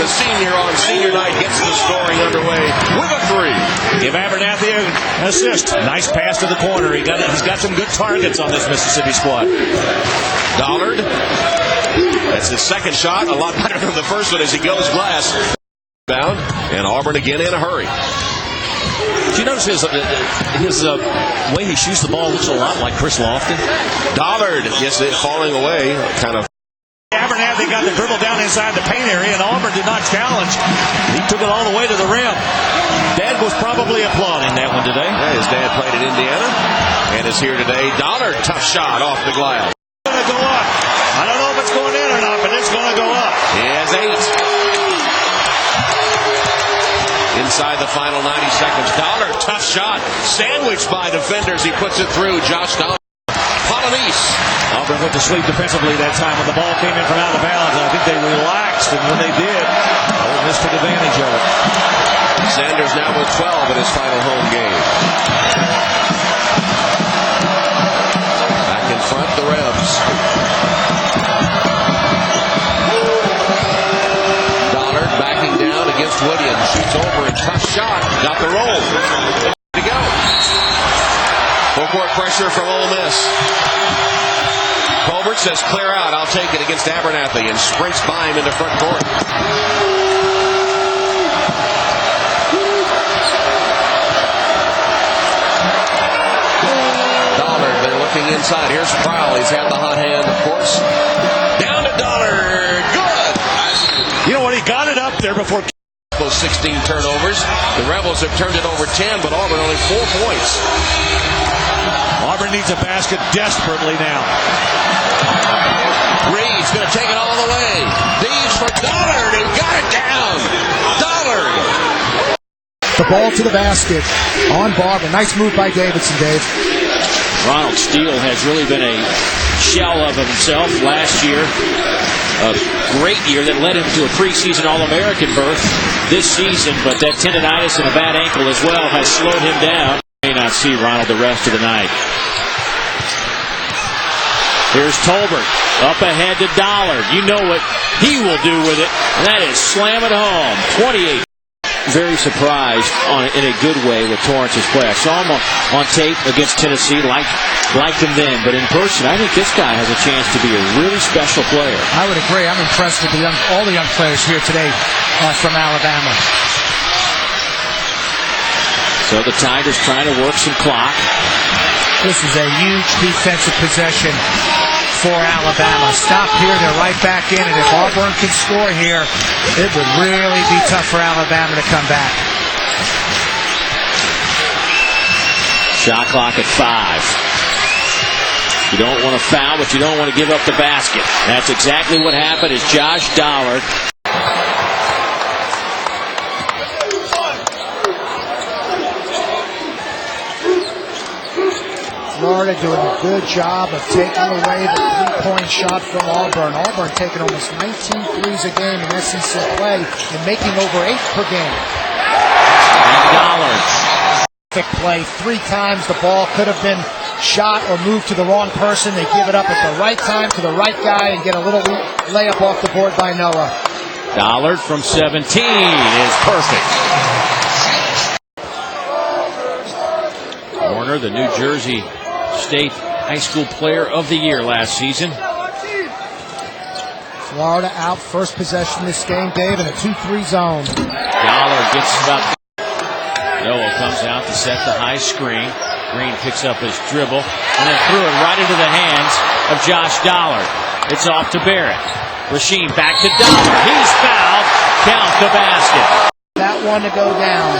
the senior on senior night gets the scoring underway with a three. Give Abernathy an assist. Nice pass to the corner. He's got some good targets on this Mississippi squad. Dollard. That's his second shot. A lot better than the first one as he goes glass. Bound. And Auburn again in a hurry. Do you notice his way he shoots the ball looks a lot like Chris Lofton? Dollard, yes, falling away, kind of. Abernathy got the dribble down inside the paint area, and Auburn did not challenge. He took it all the way to the rim. Dad was probably applauding that one today. Yeah, his dad played at Indiana and is here today. Dollard, tough shot off the glass. It's going to go up. I don't know if it's going in or not, but it's going to go up. He has 8. Inside the final 90 seconds. Dollard, tough shot. Sandwiched by defenders. He puts it through. Josh Dollard. Polonese. Auburn went to sleep defensively that time when the ball came in from out of bounds. I think they relaxed, and when they did, Ole Miss took advantage of it. Sanders now with 12 in his final home game. Back in front, the Rebs. Dollard backing down against Williams. Shoots over and tough shot. Got the roll. To go. Full court pressure from Ole Miss. Colbert says clear out. I'll take it against Abernathy and sprints by him into front court. Dollard, they're looking inside. Here's Prowl. He's had the hot hand, of course. Down to Dollard. Good. You know what? He got it up there before. 16 turnovers. The Rebels have turned it over 10, but Auburn only 4 points. Auburn needs a basket desperately now. Reed's going to take it all the way. Dees for Dollard and got it down. Dollard. The ball to the basket on Barber. Nice move by Davidson, Dave. Ronald Steele has really been a shell of himself last year. A great year that led him to a preseason All-American berth this season, but that tendonitis and a bad ankle as well has slowed him down. May not see Ronald the rest of the night. Here's Tolbert up ahead to Dollard. You know what he will do with it, and that is slam it home. 28. Very surprised in a good way with Torrance's play. I saw him on tape against Tennessee, liked him then, but in person, I think this guy has a chance to be a really special player. I would agree. I'm impressed with all the young players here today from Alabama. So the Tigers trying to work some clock. This is a huge defensive possession for Alabama. Stop here, they're right back in, and if Auburn can score here, it would really be tough for Alabama to come back. Shot clock at 5. You don't want to foul, but you don't want to give up the basket. That's exactly what happened as Josh Dollard. Florida doing a good job of taking away the three-point shot from Auburn. Auburn taking almost 19 threes a game in SEC play and making over 8 per game. Dollard. Perfect play 3 times. The ball could have been shot or moved to the wrong person. They give it up at the right time to the right guy and get a little layup off the board by Noah. Dollard from 17 is perfect. Warner, the New Jersey State High School Player of the Year last season. Florida out first possession this game, Dave, in a 2-3 zone. Dollard gets about. Noah comes out to set the high screen. Green picks up his dribble and then threw it right into the hands of Josh Dollard. It's off to Barrett. Rasheen back to Dollard. He's fouled. Count the basket. That one to go down.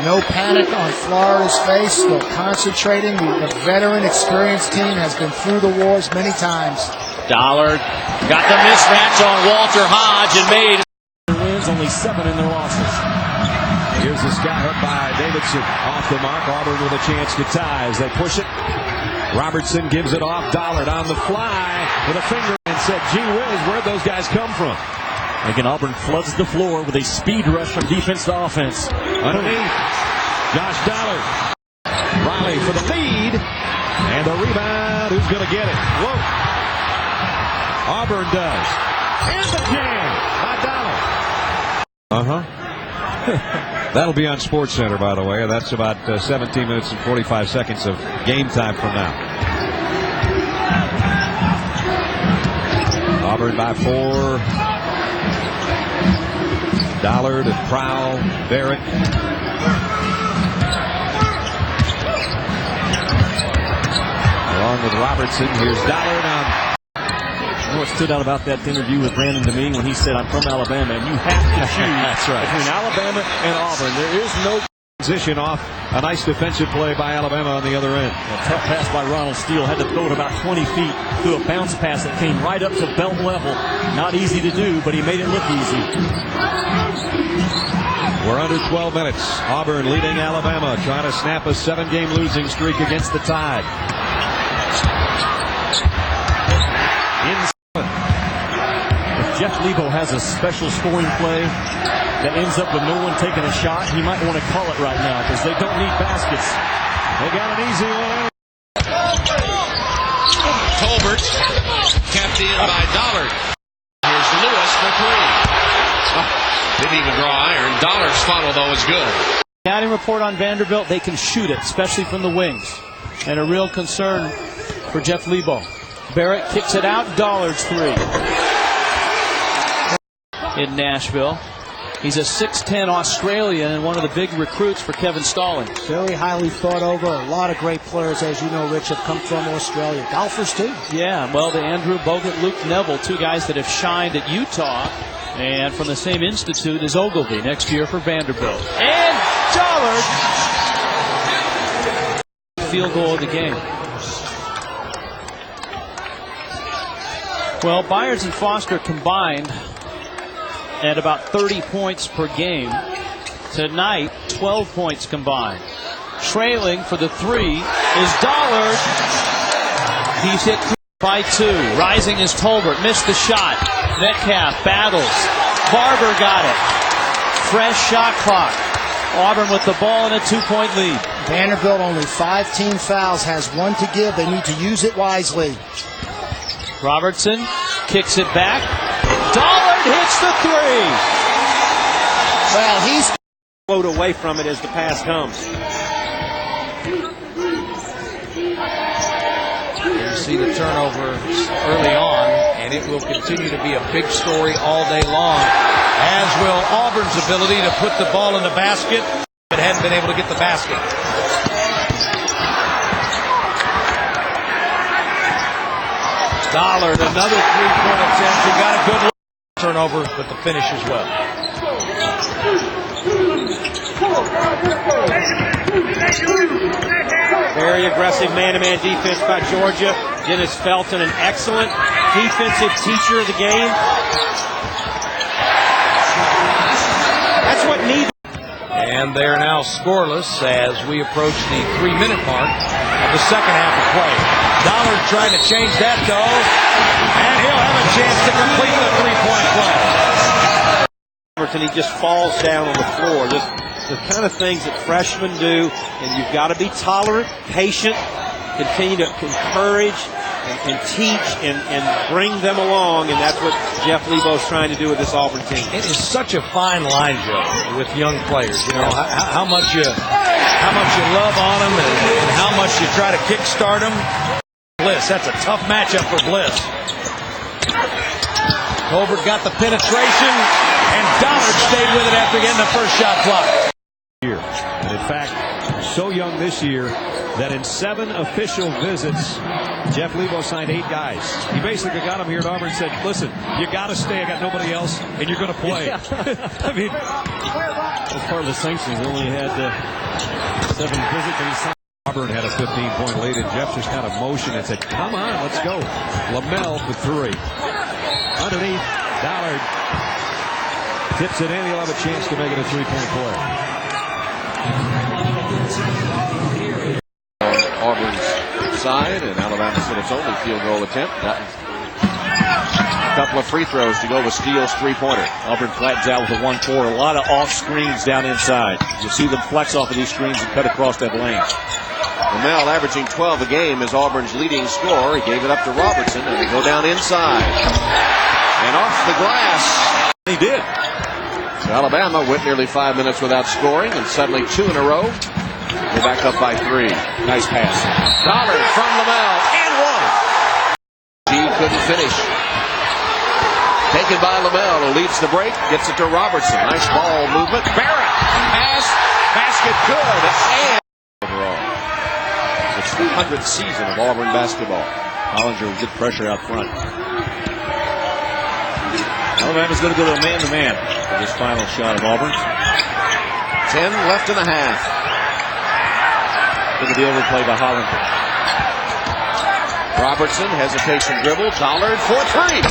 No panic on Florida's face. Still concentrating. The veteran, experienced team has been through the wars many times. Dollard got the mismatch on Walter Hodge and made. Wins, only 7 in their losses. Here's the sky hook by Davidson. Off the mark. Auburn with a chance to tie as they push it. Robertson gives it off. Dollard on the fly with a finger and said, gee whiz, where'd those guys come from? Again, Auburn floods the floor with a speed rush from defense to offense. Underneath, Josh Dollard. Riley for the lead. And the rebound. Who's going to get it? Whoa. Auburn does. And the jam by Dollard. That'll be on SportsCenter, by the way. That's about 17 minutes and 45 seconds of game time from now. Auburn by 4. Dollard and Prowl, Barrett. Along with Robertson, here's Dollard on. You know what stood out about that interview with Brandon Deming when he said, "I'm from Alabama," and you have to choose That's right. between Alabama and Auburn. There is no Position off. A nice defensive play by Alabama on the other end. A tough pass by Ronald Steele. Had to throw it about 20 feet through a bounce pass that came right up to belt level. Not easy to do, but he made it look easy. We're under 12 minutes. Auburn leading Alabama, trying to snap a 7-game losing streak against the Tide. If Jeff Lebo has a special scoring play that ends up with no one taking a shot, he might want to call it right now because they don't need baskets. They got an easy one. Tolbert kept in by Dollard. Here's Lewis for 3. Didn't even draw iron. Dollard's funnel, though, is good. Scouting report on Vanderbilt, they can shoot it, especially from the wings. And a real concern for Jeff Lebo. Barrett kicks it out. Dollard's 3. In Nashville. He's a 6'10 Australian and one of the big recruits for Kevin Stalling. Very highly thought over. A lot of great players, as you know, Rich, have come from Australia. Golfers, too. Yeah, well, the Andrew Bogut, Luke Neville, 2 guys that have shined at Utah. And from the same institute as Ogilvy next year for Vanderbilt. And Dollard! Field goal of the game. Well, Byers and Foster combined at about 30 points per game. Tonight, 12 points combined. Trailing for the 3 is Dollard. He's hit by 2. Rising is Tolbert. Missed the shot. Metcalf battles. Barber got it. Fresh shot clock. Auburn with the ball in a 2-point lead. Vanderbilt only 5 team fouls, has 1 to give. They need to use it wisely. Robertson kicks it back. Dollard hits the 3. Well, he's Float away from it as the pass comes. You see the turnovers early on, and it will continue to be a big story all day long, as will Auburn's ability to put the ball in the basket, but hadn't been able to get the basket. Dollard, another 3-point attempt. He got a good turnover, but the finish as well. Very aggressive man-to-man defense by Georgia. Dennis Felton, an excellent defensive teacher of the game. That's what needed. And they are now scoreless as we approach the 3-minute mark of the second half of play. Dollard trying to change that, though, and he'll have a chance to complete the 3-point play. And he just falls down on the floor. Just the kind of things that freshmen do, and you've got to be tolerant, patient, continue to encourage and teach and bring them along, and that's what Jeff Lebo's trying to do with this Auburn team. It is such a fine line, Joe, with young players. You know how much you love on them and how much you try to kickstart them. Bliss, that's a tough matchup for Bliss. Tolbert got the penetration, and Dollard stayed with it after getting the first shot clock. And in fact, so young this year that in 7 official visits, Jeff Lebo signed 8 guys. He basically got them here at Auburn and said, listen, you got to stay. I got nobody else, and you're going to play. I mean, As part of the sanctions, we only had 7 visits, and he signed. Auburn had a 15-point lead, and Jeff just kind of motioned and said, come on, let's go. Lamell for 3. Underneath, Dollard tips it in. He'll have a chance to make it a 3-point play. Auburn's side, and Alabama said its only field goal attempt. Got a couple of free throws to go with Steele's 3-pointer. Auburn flattens out with a 1-4. A lot of off screens down inside. You'll see them flex off of these screens and cut across that lane. Lamell averaging 12 a game is Auburn's leading scorer. He gave it up to Robertson, and they go down inside. And off the glass. He did. Alabama went nearly 5 minutes without scoring, and suddenly 2 in a row. They're back up by 3. Nice pass. Dollard from Lamel, and 1. He couldn't finish. Taken by Lamel, who leads the break, gets it to Robertson. Nice ball movement. Barrett, pass, basket good, and overall. It's the 100th season of Auburn basketball. Hollinger with good pressure out front. Alabama's going to go to a man-to-man for this final shot of Auburn. 10 left in the half. Look at the overplay by Hollinger. Robertson, hesitation dribble. Dollard for 3.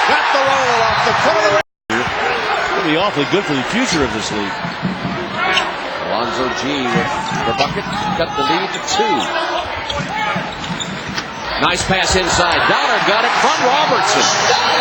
Got the roll off the foot of the rim. It'll be awfully good for the future of this league. Alonzo G with the bucket. Cut the lead to 2. Nice pass inside. Dollard got it from Robertson.